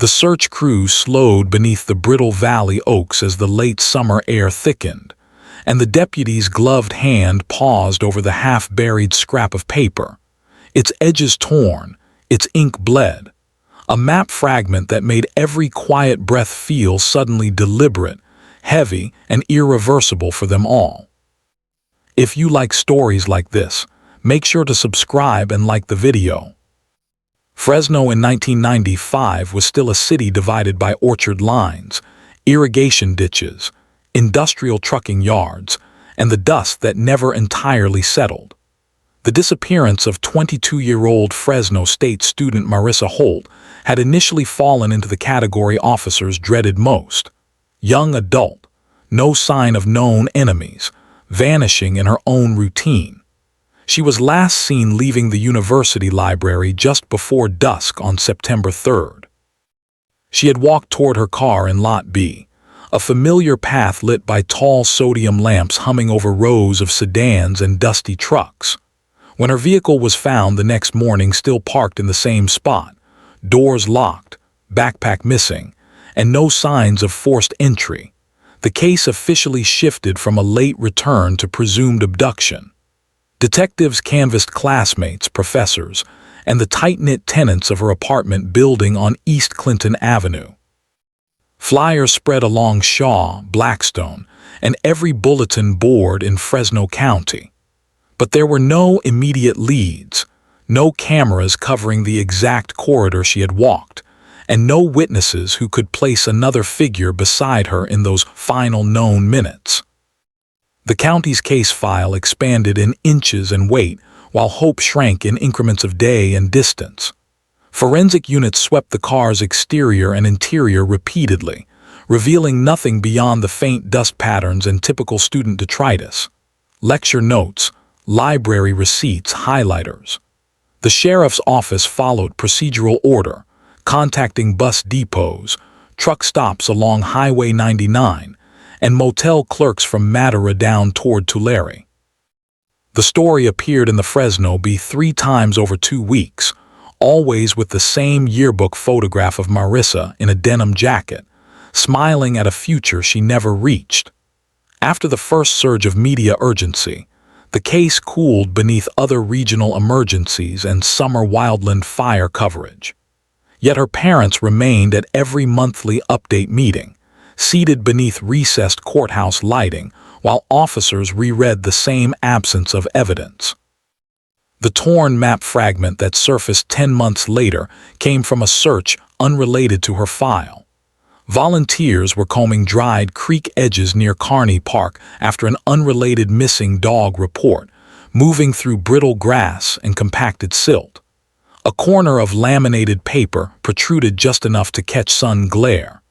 The search crew slowed beneath the brittle valley oaks as the late summer air thickened, and the deputy's gloved hand paused over the half-buried scrap of paper, its edges torn, its ink bled, a map fragment that made every quiet breath feel suddenly deliberate, heavy, and irreversible for them all. If you like stories like this, make sure to subscribe and like the video. Fresno in 1995 was still a city divided by orchard lines, irrigation ditches, industrial trucking yards, and the dust that never entirely settled. The disappearance of 22-year-old Fresno State student Marissa Holt had initially fallen into the category officers dreaded most. Young adult, no sign of known enemies, vanishing in her own routine. She was last seen leaving the university library just before dusk on September 3rd. She had walked toward her car in Lot B, a familiar path lit by tall sodium lamps humming over rows of sedans and dusty trucks. When her vehicle was found the next morning still parked in the same spot, doors locked, backpack missing, and no signs of forced entry, the case officially shifted from a late return to presumed abduction. Detectives canvassed classmates, professors, and the tight-knit tenants of her apartment building on East Clinton Avenue. Flyers spread along Shaw, Blackstone, and every bulletin board in Fresno County. But there were no immediate leads, no cameras covering the exact corridor she had walked, and no witnesses who could place another figure beside her in those final known minutes. The county's case file expanded in inches and weight, while hope shrank in increments of day and distance. Forensic units swept the car's exterior and interior repeatedly, revealing nothing beyond the faint dust patterns and typical student detritus. Lecture notes, library receipts, highlighters. The sheriff's office followed procedural order, contacting bus depots, truck stops along Highway 99, and motel clerks from Madera down toward Tulare. The story appeared in the Fresno Bee 3 times over 2 weeks, always with the same yearbook photograph of Marissa in a denim jacket, smiling at a future she never reached. After the first surge of media urgency, the case cooled beneath other regional emergencies and summer wildland fire coverage. Yet her parents remained at every monthly update meeting, seated beneath recessed courthouse lighting while officers reread the same absence of evidence. The torn map fragment that surfaced 10 months later came from a search unrelated to her file. Volunteers were combing dried creek edges near Kearney Park after an unrelated missing dog report, moving through brittle grass and compacted silt. A corner of laminated paper protruded just enough to catch sun glare.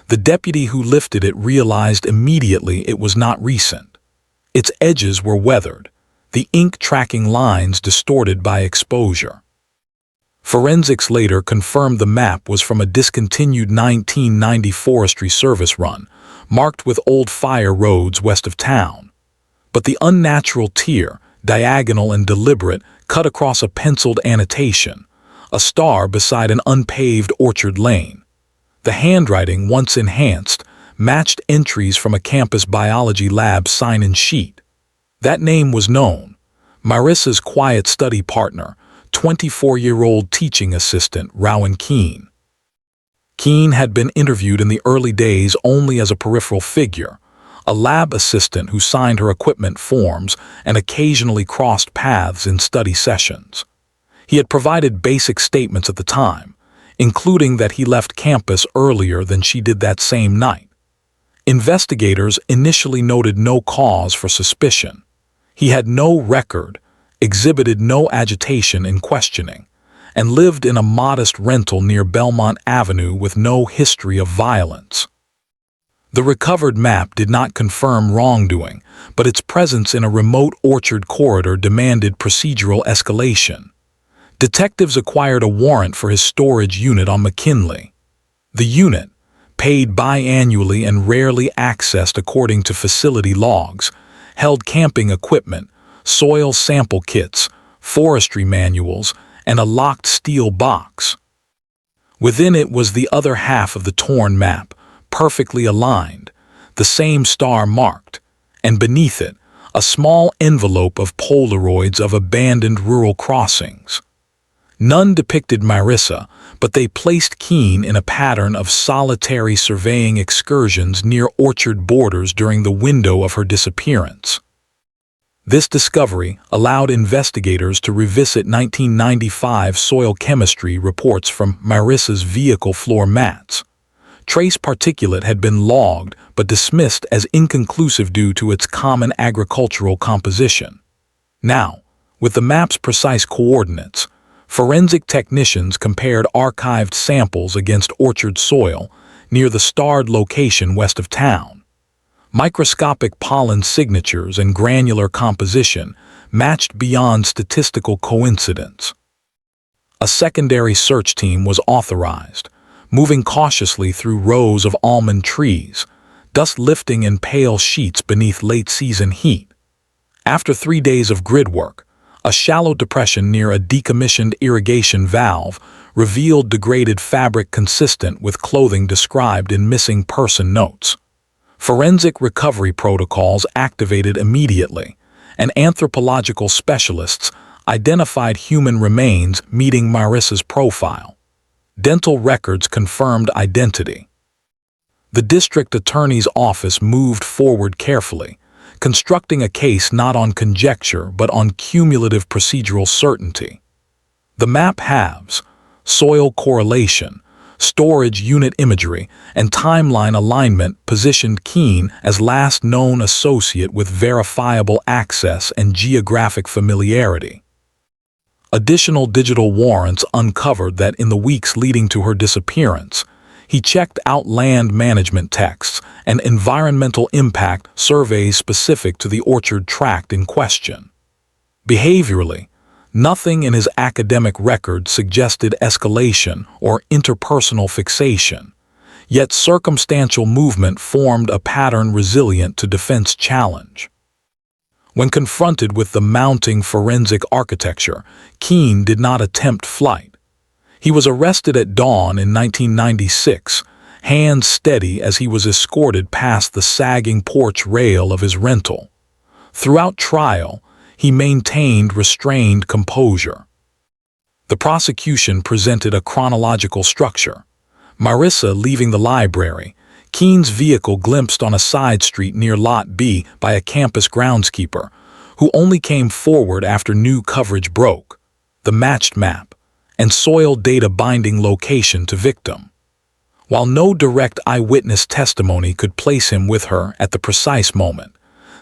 The deputy who lifted it realized immediately it was not recent. Its edges were weathered, the ink tracking lines distorted by exposure. Forensics later confirmed the map was from a discontinued 1990 Forestry Service run, marked with old fire roads west of town. But the unnatural tear, diagonal and deliberate, cut across a penciled annotation, a star beside an unpaved orchard lane. The handwriting, once enhanced, matched entries from a campus biology lab sign-in sheet. That name was known: Marissa's quiet study partner, 24-year-old teaching assistant Rowan Keene. Keene had been interviewed in the early days only as a peripheral figure, a lab assistant who signed her equipment forms and occasionally crossed paths in study sessions. He had provided basic statements at the time, including that he left campus earlier than she did that same night. Investigators initially noted no cause for suspicion. He had no record, exhibited no agitation in questioning, and lived in a modest rental near Belmont Avenue with no history of violence. The recovered map did not confirm wrongdoing, but its presence in a remote orchard corridor demanded procedural escalation. Detectives acquired a warrant for his storage unit on McKinley. The unit, paid biannually and rarely accessed according to facility logs, held camping equipment, soil sample kits, forestry manuals, and a locked steel box. Within it was the other half of the torn map, perfectly aligned, the same star marked, and beneath it, a small envelope of Polaroids of abandoned rural crossings. None depicted Marissa, but they placed Keene in a pattern of solitary surveying excursions near orchard borders during the window of her disappearance. This discovery allowed investigators to revisit 1995 soil chemistry reports from Marissa's vehicle floor mats. Trace particulate had been logged but dismissed as inconclusive due to its common agricultural composition. Now, with the map's precise coordinates, forensic technicians compared archived samples against orchard soil near the starred location west of town. Microscopic pollen signatures and granular composition matched beyond statistical coincidence. A secondary search team was authorized, moving cautiously through rows of almond trees, dust lifting in pale sheets beneath late-season heat. After 3 days of grid work, a shallow depression near a decommissioned irrigation valve revealed degraded fabric consistent with clothing described in missing person notes. Forensic recovery protocols activated immediately, and anthropological specialists identified human remains meeting Marissa's profile. Dental records confirmed identity. The district attorney's office moved forward carefully, constructing a case not on conjecture but on cumulative procedural certainty. The map halves, soil correlation, storage unit imagery, and timeline alignment positioned Keene as last known associate with verifiable access and geographic familiarity. Additional digital warrants uncovered that in the weeks leading to her disappearance, he checked out land management texts and environmental impact surveys specific to the orchard tract in question. Behaviorally, nothing in his academic record suggested escalation or interpersonal fixation, yet circumstantial movement formed a pattern resilient to defense challenge. When confronted with the mounting forensic architecture, Keene did not attempt flight. He was arrested at dawn in 1996, hands steady as he was escorted past the sagging porch rail of his rental. Throughout trial, he maintained restrained composure. The prosecution presented a chronological structure. Marissa leaving the library, Keene's vehicle glimpsed on a side street near Lot B by a campus groundskeeper, who only came forward after new coverage broke, the matched map, and soil data binding location to victim. While no direct eyewitness testimony could place him with her at the precise moment,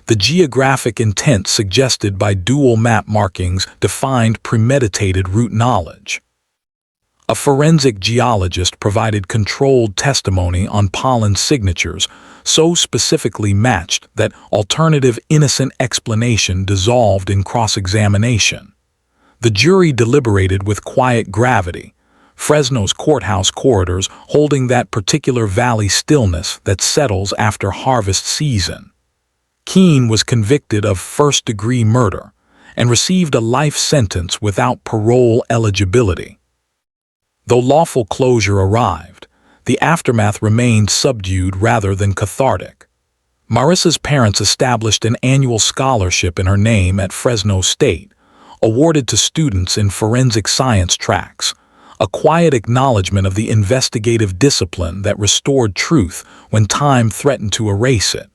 the geographic intent suggested by dual map markings defined premeditated route knowledge. A forensic geologist provided controlled testimony on pollen signatures so specifically matched that alternative innocent explanation dissolved in cross-examination. The jury deliberated with quiet gravity, Fresno's courthouse corridors holding that particular valley stillness that settles after harvest season. Keene was convicted of first-degree murder and received a life sentence without parole eligibility. Though lawful closure arrived, the aftermath remained subdued rather than cathartic. Marissa's parents established an annual scholarship in her name at Fresno State, awarded to students in forensic science tracks, a quiet acknowledgement of the investigative discipline that restored truth when time threatened to erase it.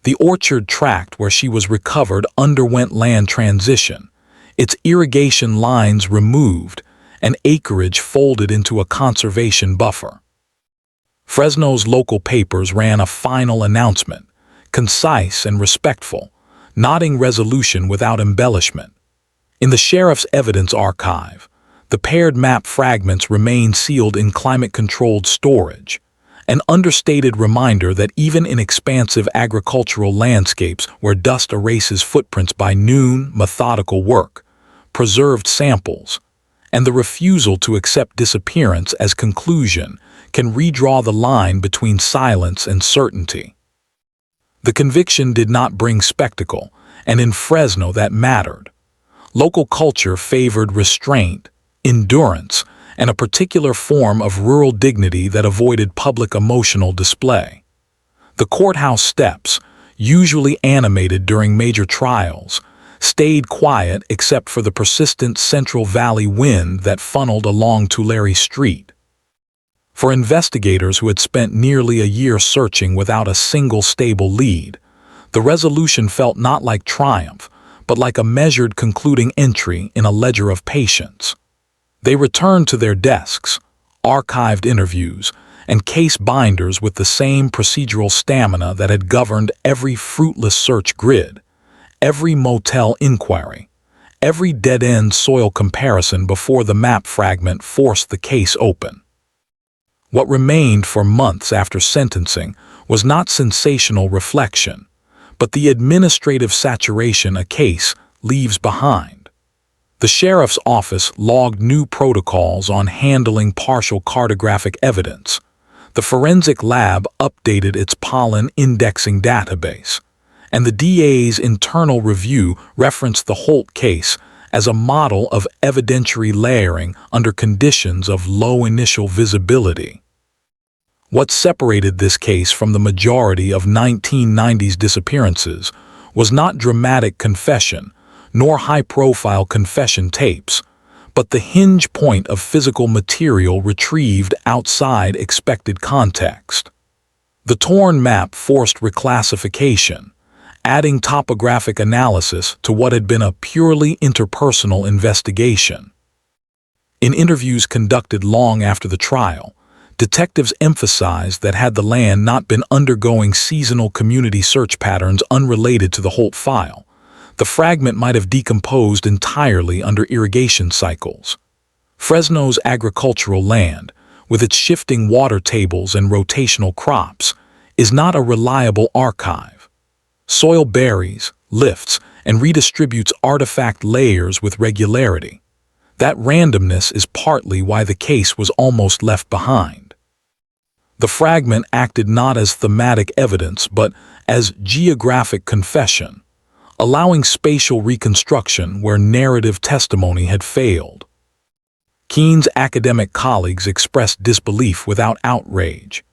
The orchard tract where she was recovered underwent land transition, its irrigation lines removed, and acreage folded into a conservation buffer. Fresno's local papers ran a final announcement, concise and respectful, nodding resolution without embellishment. In the sheriff's evidence archive, the paired map fragments remain sealed in climate-controlled storage, an understated reminder that even in expansive agricultural landscapes where dust erases footprints by noon, methodical work, preserved samples, and the refusal to accept disappearance as conclusion can redraw the line between silence and certainty. The conviction did not bring spectacle, and in Fresno that mattered. Local culture favored restraint, endurance, and a particular form of rural dignity that avoided public emotional display. The courthouse steps, usually animated during major trials, stayed quiet except for the persistent Central Valley wind that funneled along Tulare Street. For investigators who had spent nearly a year searching without a single stable lead, the resolution felt not like triumph, but like a measured concluding entry in a ledger of patience. They returned to their desks, archived interviews, and case binders with the same procedural stamina that had governed every fruitless search grid, every motel inquiry, every dead-end soil comparison before the map fragment forced the case open. What remained for months after sentencing was not sensational reflection, but the administrative saturation a case leaves behind. The sheriff's office logged new protocols on handling partial cartographic evidence. The forensic lab updated its pollen indexing database, and the DA's internal review referenced the Holt case as a model of evidentiary layering under conditions of low initial visibility. What separated this case from the majority of 1990s disappearances was not dramatic confession, nor high-profile confession tapes, but the hinge point of physical material retrieved outside expected context. The torn map forced reclassification, adding topographic analysis to what had been a purely interpersonal investigation. In interviews conducted long after the trial, detectives emphasized that had the land not been undergoing seasonal community search patterns unrelated to the Holt file, the fragment might have decomposed entirely under irrigation cycles. Fresno's agricultural land, with its shifting water tables and rotational crops, is not a reliable archive. Soil buries, lifts, and redistributes artifact layers with regularity. That randomness is partly why the case was almost left behind. The fragment acted not as thematic evidence but as geographic confession, allowing spatial reconstruction where narrative testimony had failed. Keene's academic colleagues expressed disbelief without outrage.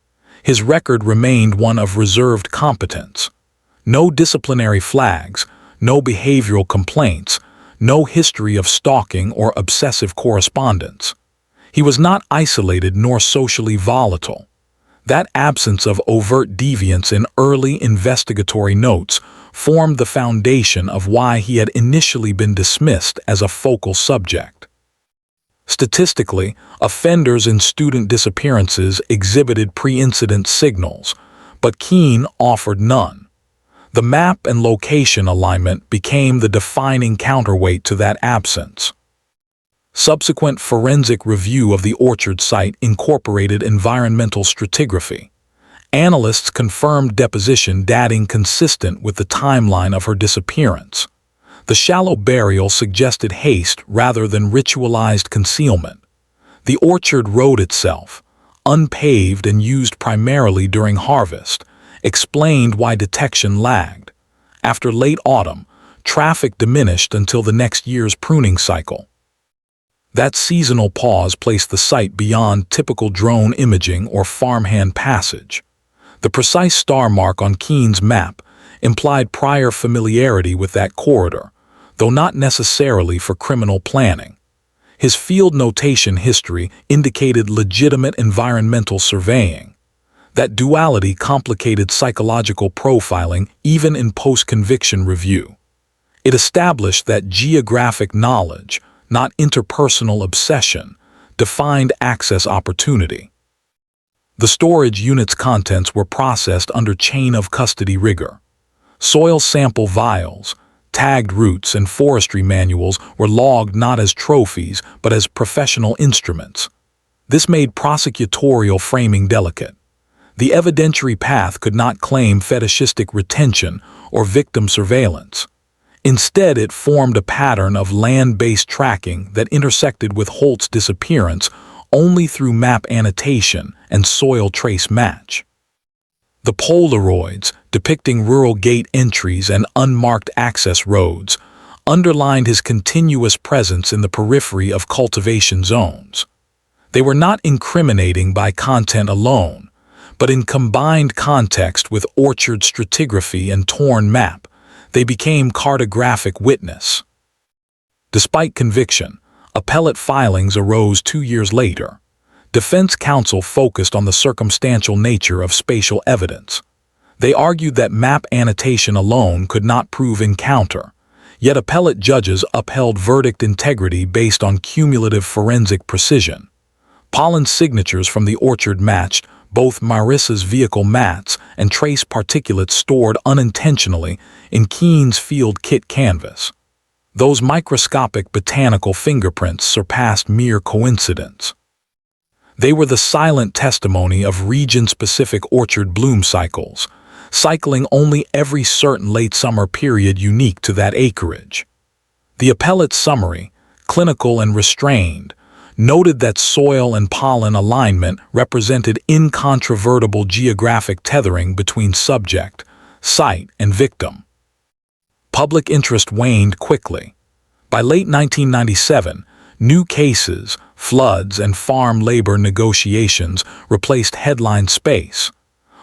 His record remained one of reserved competence. No disciplinary flags, no behavioral complaints, no history of stalking or obsessive correspondence. He was not isolated nor socially volatile. That absence of overt deviance in early investigatory notes formed the foundation of why he had initially been dismissed as a focal subject. Statistically, offenders in student disappearances exhibited pre-incident signals, but Keene offered none. The map and location alignment became the defining counterweight to that absence. Subsequent forensic review of the orchard site incorporated environmental stratigraphy. Analysts confirmed deposition dating consistent with the timeline of her disappearance. The shallow burial suggested haste rather than ritualized concealment. The orchard road itself, unpaved and used primarily during harvest, explained why detection lagged. After late autumn, traffic diminished until the next year's pruning cycle. That seasonal pause placed the site beyond typical drone imaging or farmhand passage. The precise star mark on Keene's map implied prior familiarity with that corridor, though not necessarily for criminal planning. His field notation history indicated legitimate environmental surveying. That duality complicated psychological profiling even in post-conviction review. It established that geographic knowledge, not interpersonal obsession, defined access opportunity. The storage unit's contents were processed under chain of custody rigor. Soil sample vials, tagged routes, and forestry manuals were logged not as trophies but as professional instruments. This made prosecutorial framing delicate. The evidentiary path could not claim fetishistic retention or victim surveillance. Instead, it formed a pattern of land-based tracking that intersected with Holt's disappearance only through map annotation and soil trace match. The Polaroids, depicting rural gate entries and unmarked access roads, underlined his continuous presence in the periphery of cultivation zones. They were not incriminating by content alone, but in combined context with orchard stratigraphy and torn map, they became cartographic witness. Despite conviction, appellate filings arose 2 years later. Defense counsel focused on the circumstantial nature of spatial evidence. They argued that map annotation alone could not prove encounter, yet appellate judges upheld verdict integrity based on cumulative forensic precision. Pollen signatures from the orchard matched both Marissa's vehicle mats and trace particulates stored unintentionally in Keene's field kit canvas. Those microscopic botanical fingerprints surpassed mere coincidence. They were the silent testimony of region-specific orchard bloom cycles, cycling only every certain late summer period unique to that acreage. The appellate's summary, clinical and restrained, noted that soil and pollen alignment represented incontrovertible geographic tethering between subject, site, and victim. Public interest waned quickly. By late 1997, new cases, floods, and farm labor negotiations replaced headline space.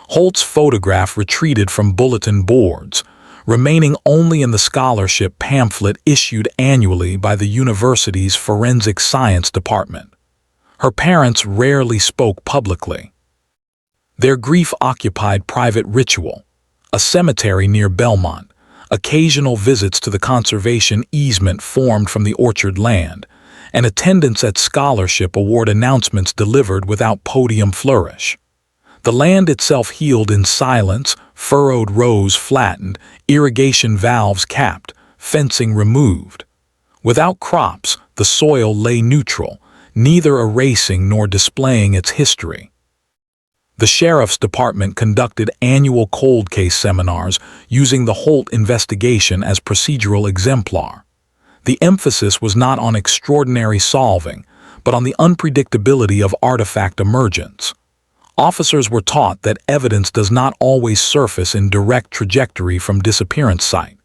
Holt's photograph retreated from bulletin boards, remaining only in the scholarship pamphlet issued annually by the university's forensic science department. Her parents rarely spoke publicly. Their grief occupied private ritual, a cemetery near Belmont, occasional visits to the conservation easement formed from the orchard land, and attendance at scholarship award announcements delivered without podium flourish. The land itself healed in silence, furrowed rows flattened, irrigation valves capped, fencing removed. Without crops, the soil lay neutral, neither erasing nor displaying its history. The sheriff's department conducted annual cold case seminars using the Holt investigation as procedural exemplar. The emphasis was not on extraordinary solving, but on the unpredictability of artifact emergence. Officers were taught that evidence does not always surface in direct trajectory from disappearance site.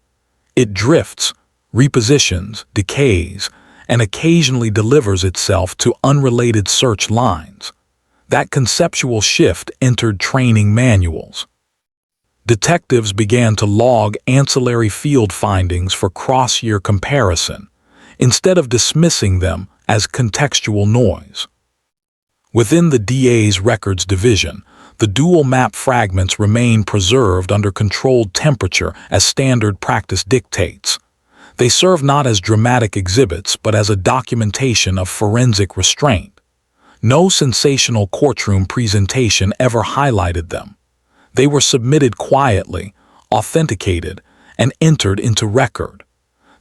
It drifts, repositions, decays, and occasionally delivers itself to unrelated search lines. That conceptual shift entered training manuals. Detectives began to log ancillary field findings for cross-year comparison, instead of dismissing them as contextual noise. Within the DA's records division, the dual map fragments remain preserved under controlled temperature as standard practice dictates. They serve not as dramatic exhibits but as a documentation of forensic restraint. No sensational courtroom presentation ever highlighted them. They were submitted quietly, authenticated, and entered into record.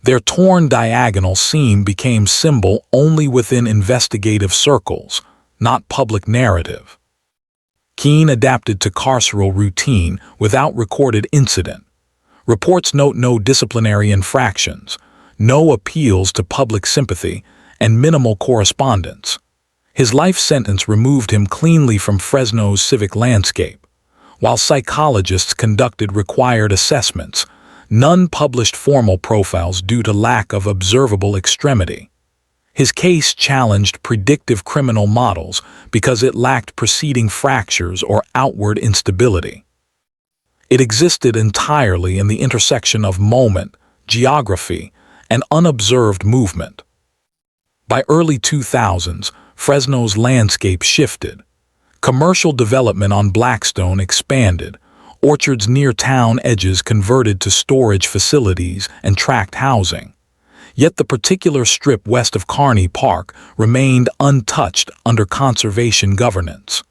Their torn diagonal seam became symbol only within investigative circles, not public narrative. Keene adapted to carceral routine without recorded incident. Reports note no disciplinary infractions, no appeals to public sympathy, and minimal correspondence. His life sentence removed him cleanly from Fresno's civic landscape. While psychologists conducted required assessments, none published formal profiles due to lack of observable extremity. His case challenged predictive criminal models because it lacked preceding fractures or outward instability. It existed entirely in the intersection of moment, geography, and unobserved movement. By early 2000s, Fresno's landscape shifted. Commercial development on Blackstone expanded, orchards near town edges converted to storage facilities and tract housing. Yet the particular strip west of Kearney Park remained untouched under conservation governance.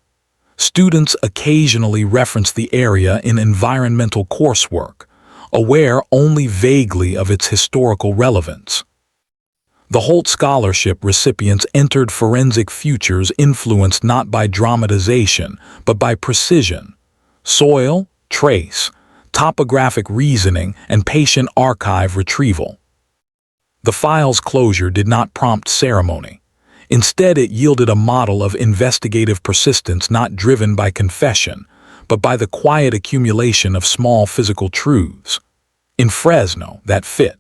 Students occasionally reference the area in environmental coursework, aware only vaguely of its historical relevance. The Holt Scholarship recipients entered forensic futures influenced not by dramatization, but by precision. Soil, trace, topographic reasoning, and patient archive retrieval. The file's closure did not prompt ceremony. Instead, it yielded a model of investigative persistence not driven by confession, but by the quiet accumulation of small physical truths. In Fresno, that fit.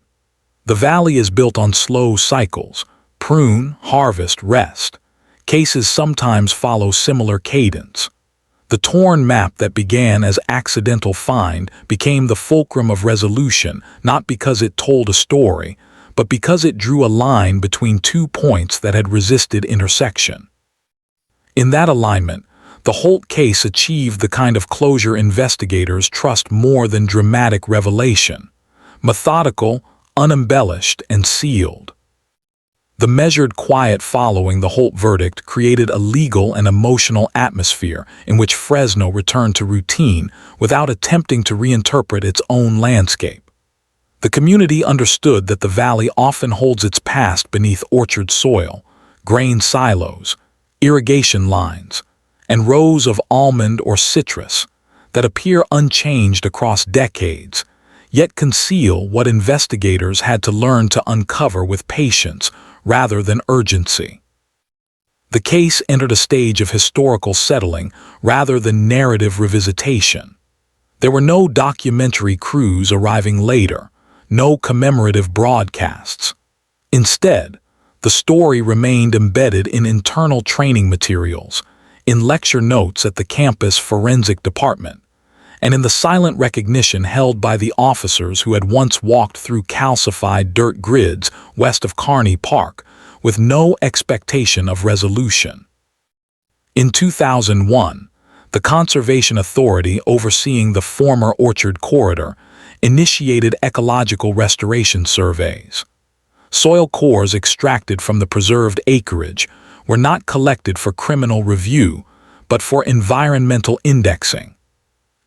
The valley is built on slow cycles: prune, harvest, rest. Cases sometimes follow similar cadence. The torn map that began as accidental find became the fulcrum of resolution, not because it told a story, but because it drew a line between two points that had resisted intersection. In that alignment, the Holt case achieved the kind of closure investigators trust more than dramatic revelation: methodical, unembellished, and sealed. The measured quiet following the Holt verdict created a legal and emotional atmosphere in which Fresno returned to routine without attempting to reinterpret its own landscape. The community understood that the valley often holds its past beneath orchard soil, grain silos, irrigation lines, and rows of almond or citrus that appear unchanged across decades, yet conceal what investigators had to learn to uncover with patience rather than urgency. The case entered a stage of historical settling rather than narrative revisitation. There were no documentary crews arriving later, no commemorative broadcasts. Instead, the story remained embedded in internal training materials, in lecture notes at the campus forensic department, and in the silent recognition held by the officers who had once walked through calcified dirt grids west of Kearney Park with no expectation of resolution. In 2001, the Conservation Authority overseeing the former Orchard Corridor initiated ecological restoration surveys. Soil cores extracted from the preserved acreage were not collected for criminal review, but for environmental indexing.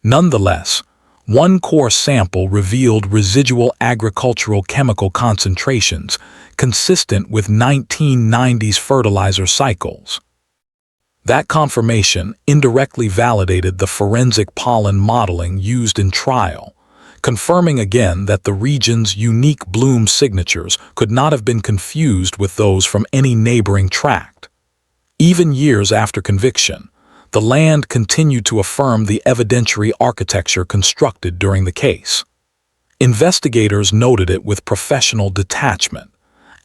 Nonetheless, one core sample revealed residual agricultural chemical concentrations consistent with 1990s fertilizer cycles. That confirmation indirectly validated the forensic pollen modeling used in trial, confirming again that the region's unique bloom signatures could not have been confused with those from any neighboring tract. Even years after conviction, the land continued to affirm the evidentiary architecture constructed during the case. Investigators noted it with professional detachment,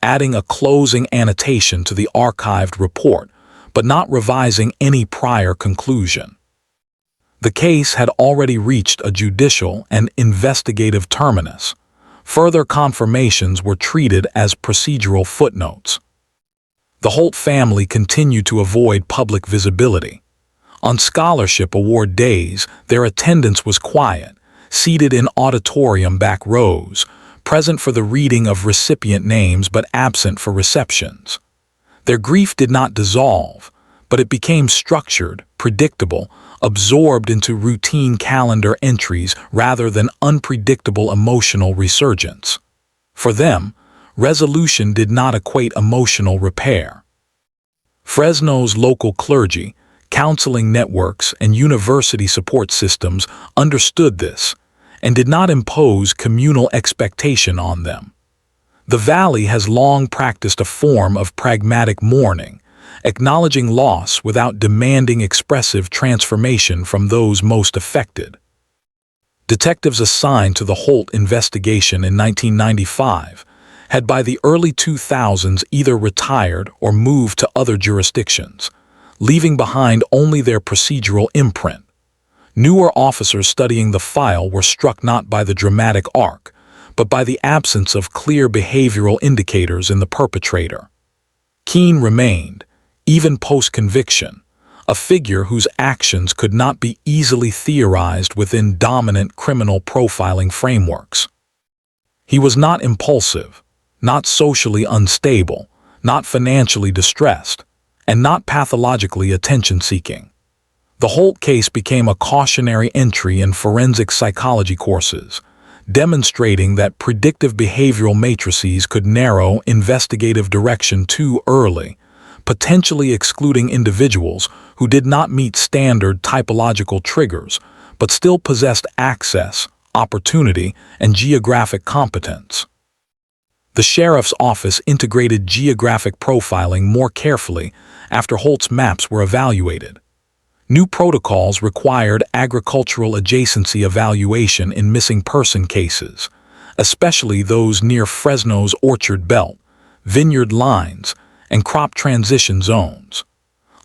adding a closing annotation to the archived report, but not revising any prior conclusion. The case had already reached a judicial and investigative terminus. Further confirmations were treated as procedural footnotes. The Holt family continued to avoid public visibility. On scholarship award days, their attendance was quiet, seated in auditorium back rows, present for the reading of recipient names but absent for receptions. Their grief did not dissolve, but it became structured, predictable, absorbed into routine calendar entries rather than unpredictable emotional resurgence. For them, resolution did not equate emotional repair. Fresno's local clergy, counseling networks, and university support systems understood this and did not impose communal expectation on them. The Valley has long practiced a form of pragmatic mourning, acknowledging loss without demanding expressive transformation from those most affected. Detectives assigned to the Holt investigation in 1995 had by the early 2000s either retired or moved to other jurisdictions, leaving behind only their procedural imprint. Newer officers studying the file were struck not by the dramatic arc, but by the absence of clear behavioral indicators in the perpetrator. Keene remained, even post-conviction, a figure whose actions could not be easily theorized within dominant criminal profiling frameworks. He was not impulsive, not socially unstable, not financially distressed, and not pathologically attention-seeking. The Holt case became a cautionary entry in forensic psychology courses, demonstrating that predictive behavioral matrices could narrow investigative direction too early, potentially excluding individuals who did not meet standard typological triggers, but still possessed access, opportunity, and geographic competence. The sheriff's office integrated geographic profiling more carefully after Holt's maps were evaluated. New protocols required agricultural adjacency evaluation in missing person cases, especially those near Fresno's orchard belt, vineyard lines, and crop transition zones.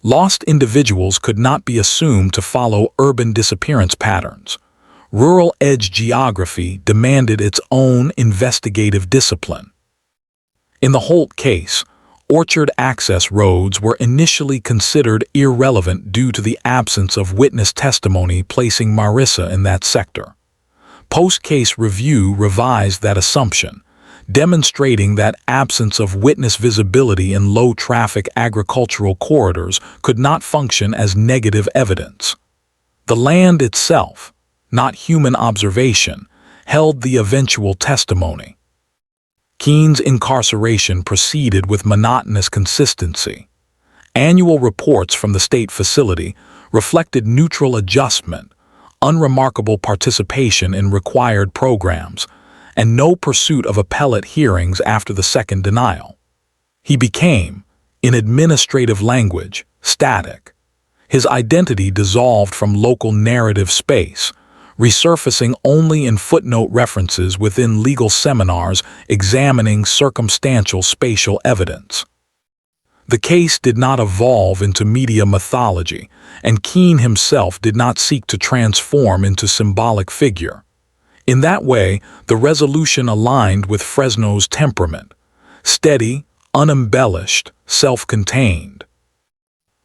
Lost individuals could not be assumed to follow urban disappearance patterns. Rural edge geography demanded its own investigative discipline. In the Holt case, orchard access roads were initially considered irrelevant due to the absence of witness testimony placing Marissa in that sector. Post-case review revised that assumption, demonstrating that absence of witness visibility in low-traffic agricultural corridors could not function as negative evidence. The land itself, not human observation, held the eventual testimony. Keene's incarceration proceeded with monotonous consistency. Annual reports from the state facility reflected neutral adjustment, unremarkable participation in required programs, and no pursuit of appellate hearings after the second denial. He became, in administrative language, static. His identity dissolved from local narrative space, resurfacing only in footnote references within legal seminars examining circumstantial spatial evidence. The case did not evolve into media mythology, and Keene himself did not seek to transform into symbolic figure. In that way, the resolution aligned with Fresno's temperament: steady, unembellished, self-contained.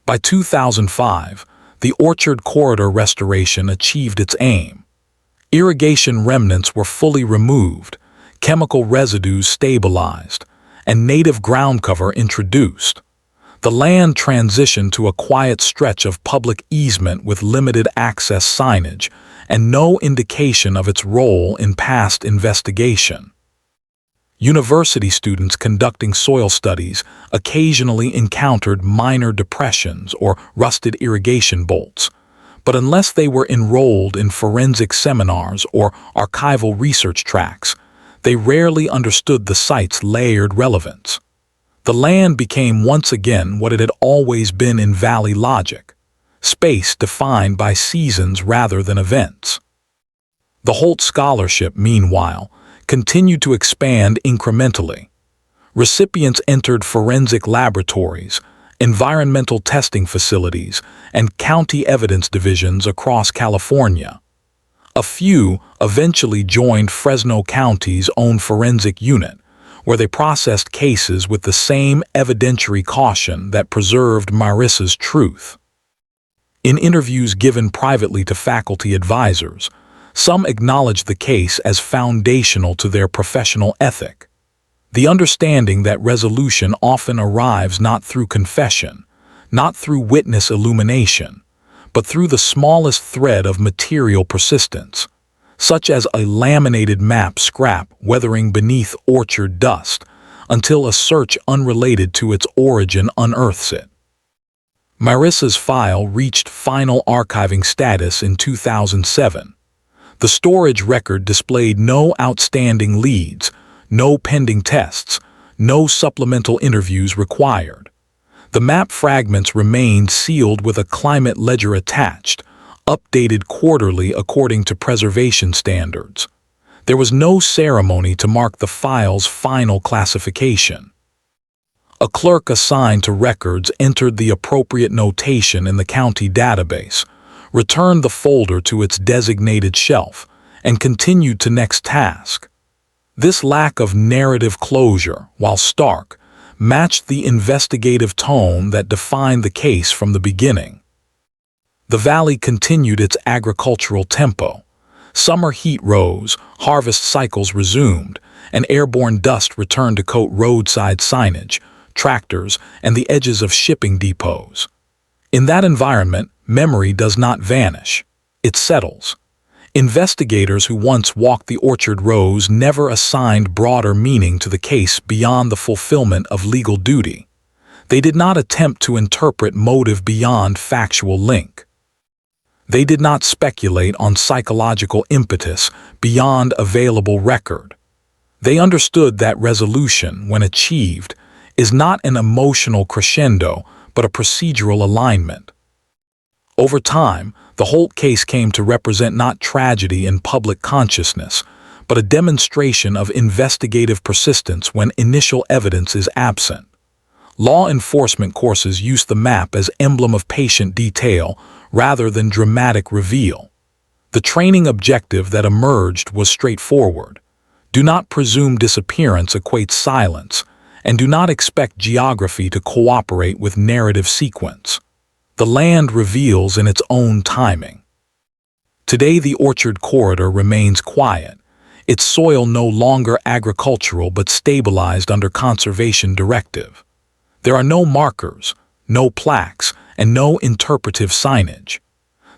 By 2005, the orchard corridor restoration achieved its aim. Irrigation remnants were fully removed, chemical residues stabilized, and native ground cover introduced. The land transitioned to a quiet stretch of public easement with limited access signage and no indication of its role in past investigation. University students conducting soil studies occasionally encountered minor depressions or rusted irrigation bolts, but unless they were enrolled in forensic seminars or archival research tracks, they rarely understood the site's layered relevance. The land became once again what it had always been in Valley logic: space defined by seasons rather than events. The Holt scholarship, meanwhile, continued to expand incrementally. Recipients entered forensic laboratories, environmental testing facilities, and county evidence divisions across California. A few eventually joined Fresno County's own forensic unit, where they processed cases with the same evidentiary caution that preserved Marissa's truth. In interviews given privately to faculty advisors, some acknowledged the case as foundational to their professional ethic. The understanding that resolution often arrives not through confession, not through witness illumination, but through the smallest thread of material persistence, such as a laminated map scrap weathering beneath orchard dust, until a search unrelated to its origin unearths it. Marissa's file reached final archiving status in 2007. The storage record displayed no outstanding leads, no pending tests, no supplemental interviews required. The map fragments remained sealed with a climate ledger attached, updated quarterly according to preservation standards. There was no ceremony to mark the file's final classification. A clerk assigned to records entered the appropriate notation in the county database, returned the folder to its designated shelf, and continued to next task. This lack of narrative closure, while stark, matched the investigative tone that defined the case from the beginning. The valley continued its agricultural tempo. Summer heat rose, harvest cycles resumed, and airborne dust returned to coat roadside signage, tractors, and the edges of shipping depots. In that environment, memory does not vanish. It settles. Investigators who once walked the orchard rows never assigned broader meaning to the case beyond the fulfillment of legal duty. They did not attempt to interpret motive beyond factual link. They did not speculate on psychological impetus beyond available record. They understood that resolution, when achieved, is not an emotional crescendo but a procedural alignment. Over time, the Holt case came to represent not tragedy in public consciousness, but a demonstration of investigative persistence when initial evidence is absent. Law enforcement courses use the map as emblem of patient detail rather than dramatic reveal. The training objective that emerged was straightforward. Do not presume disappearance equates silence, and do not expect geography to cooperate with narrative sequence. The land reveals in its own timing. Today the orchard corridor remains quiet, its soil no longer agricultural but stabilized under conservation directive. There are no markers, no plaques, and no interpretive signage.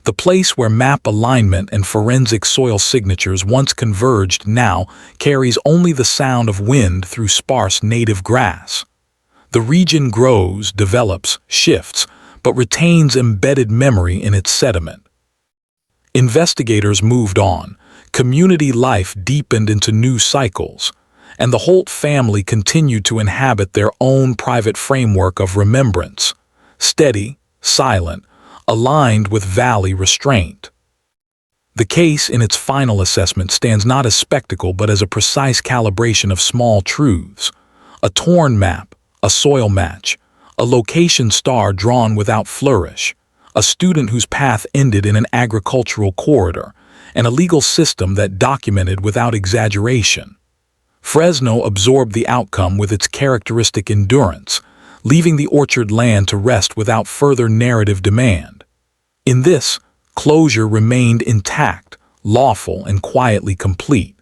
The place where map alignment and forensic soil signatures once converged now carries only the sound of wind through sparse native grass. The region grows, develops, shifts, but retains embedded memory in its sediment. Investigators moved on, community life deepened into new cycles, and the Holt family continued to inhabit their own private framework of remembrance, steady, silent, aligned with valley restraint. The case in its final assessment stands not as spectacle but as a precise calibration of small truths. A torn map, a soil match, a location star drawn without flourish, a student whose path ended in an agricultural corridor, and a legal system that documented without exaggeration. Fresno absorbed the outcome with its characteristic endurance, leaving the orchard land to rest without further narrative demand. In this, closure remained intact, lawful, and quietly complete.